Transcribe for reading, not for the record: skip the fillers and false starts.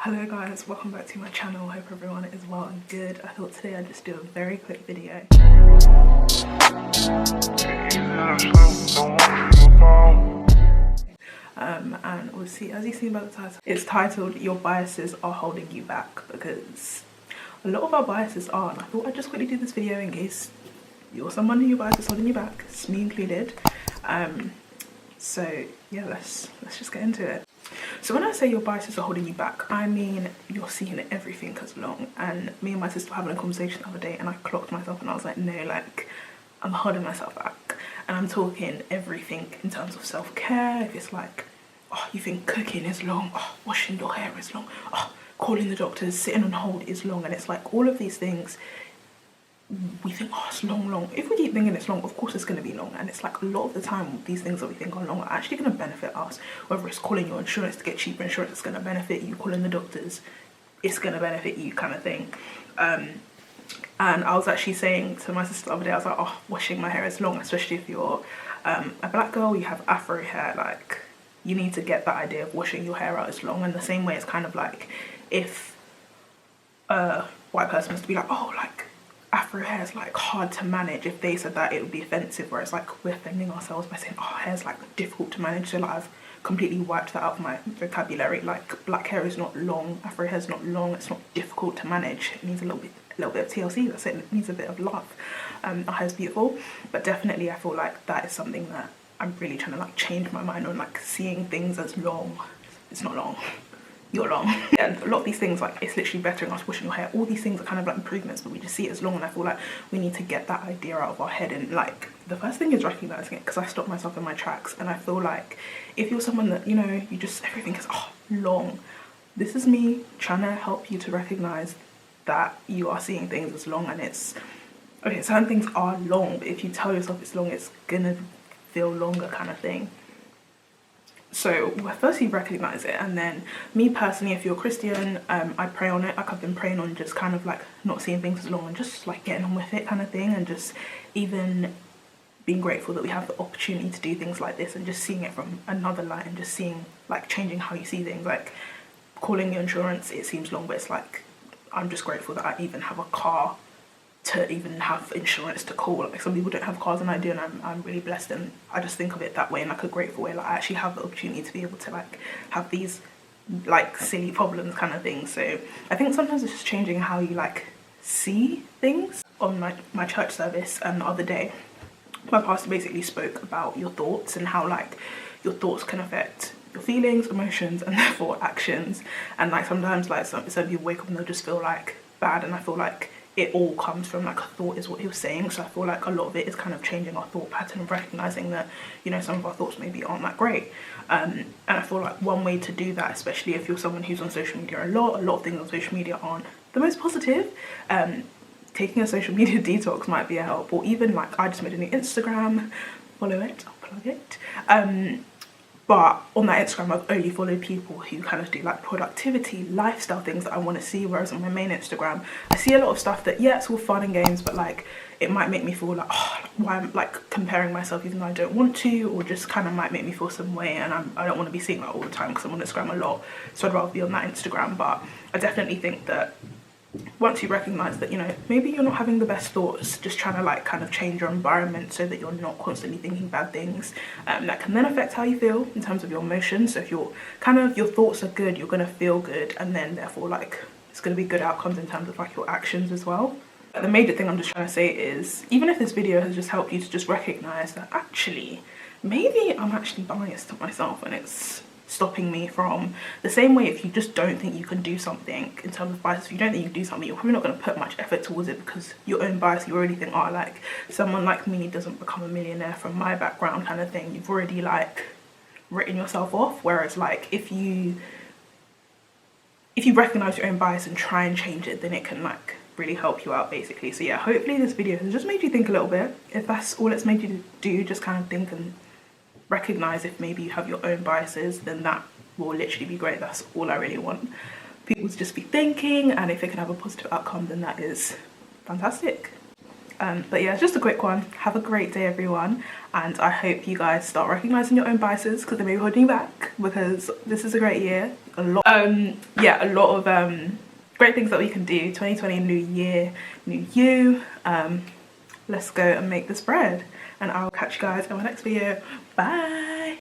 Hello guys, welcome back to my channel. Hope everyone is well and good. I thought today I'd just do a very quick video. And we'll see, as you see by the title, it's titled "Your Biases Are Holding You Back," because a lot of our biases are, and I thought I'd just quickly do this video in case you're someone who your bias is holding you back, it's me included. So yeah, let's just get into it. So when I say your biases are holding you back, I mean you're seeing everything as long. And me and my sister were having a conversation the other day, and I clocked myself and I was like, no, like I'm holding myself back. And I'm talking everything in terms of self-care. If it's like, oh, you think cooking is long, oh, washing your hair is long, oh, calling the doctors, sitting on hold is long, and it's like all of these things we think, oh, it's long. If we keep thinking it's long, of course it's going to be long. And it's like a lot of the time these things that we think are long are actually going to benefit us. Whether it's calling your insurance to get cheaper insurance, it's going to benefit you. Calling the doctors, it's going to benefit you, kind of thing. And I was actually saying to my sister the other day, I was like, oh, washing my hair is long, especially if you're a black girl, you have afro hair, like you need to get that idea of washing your hair out as long. And the same way, it's kind of like if a white person was to be like, oh, like afro hair is like hard to manage, if they said that it would be offensive, whereas like we're offending ourselves by saying, oh, hair's like difficult to manage. So like I've completely wiped that out of my vocabulary. Like black hair is not long, afro hair is not long, it's not difficult to manage. It needs a little bit of TLC, that's it. It needs a bit of love. Our hair's beautiful, but definitely I feel like that is something that I'm really trying to like change my mind on, like seeing things as long. It's not long, you're long. And a lot of these things, like it's literally bettering us, washing your hair, all these things are kind of like improvements, but we just see it as long. And I feel like we need to get that idea out of our head. And like the first thing is recognizing it, because I stopped myself in my tracks. And I feel like if you're someone that, you know, you just, everything is long, this is me trying to help you to recognize that you are seeing things as long. And it's okay, certain things are long, but if you tell yourself it's long, it's gonna feel longer, kind of thing. So first you recognize it, and then me personally, if you're Christian, I pray on it. Like I've been praying on just kind of like not seeing things as long and just like getting on with it, kind of thing, and just even being grateful that we have the opportunity to do things like this, and just seeing it from another light, and just seeing like changing how you see things. Like calling your insurance, it seems long, but it's like I'm just grateful that I even have a car to even have insurance to call. Like some people don't have cars and I do, and I'm really blessed, and I just think of it that way, in like a grateful way. Like I actually have the opportunity to be able to like have these like silly problems, kind of thing. So I think sometimes it's just changing how you like see things. On my church service the other day, my pastor basically spoke about your thoughts and how like your thoughts can affect your feelings, emotions, and therefore actions. And like sometimes like some people wake up and they'll just feel like bad, and I feel like it all comes from like a thought, is what he was saying. So I feel like a lot of it is kind of changing our thought pattern and recognizing that, you know, some of our thoughts maybe aren't that great. And I feel like one way to do that, especially if you're someone who's on social media a lot of things on social media aren't the most positive, taking a social media detox might be a help. Or even like I just made a new Instagram, follow it, I'll plug it. But on that Instagram, I've only followed people who kind of do like productivity, lifestyle things that I want to see. Whereas on my main Instagram, I see a lot of stuff that, yeah, it's all fun and games, but like it might make me feel like, oh, why I'm like comparing myself even though I don't want to, or just kind of might make me feel some way. And I don't want to be seeing that all the time because I'm on Instagram a lot. So I'd rather be on that Instagram. But I definitely think that once you recognize that, you know, maybe you're not having the best thoughts, just trying to like kind of change your environment so that you're not constantly thinking bad things, that can then affect how you feel in terms of your emotions. So if you're kind of, your thoughts are good, you're going to feel good, and then therefore like it's going to be good outcomes in terms of like your actions as well. But the major thing I'm just trying to say is, even if this video has just helped you to just recognize that actually maybe I'm actually biased to myself, and it's stopping me from, the same way if you just don't think you can do something in terms of bias, if you don't think you can do something, you're probably not going to put much effort towards it because your own bias, you already think, oh, like someone like me doesn't become a millionaire from my background, kind of thing. You've already like written yourself off. Whereas like if you recognize your own bias and try and change it, then it can like really help you out, basically. So yeah, hopefully this video has just made you think a little bit. If that's all it's made you do, just kind of think and recognize if maybe you have your own biases, then that will literally be great. That's all I really want people to just be thinking, and if it can have a positive outcome, then that is fantastic. But yeah, just a quick one. Have a great day, everyone, and I hope you guys start recognizing your own biases, because they may be holding you back, because this is a great year. a lot. Yeah, a lot of great things that we can do. 2020, new year, new you. Let's go and make this bread, and I'll catch you guys in my next video. Bye.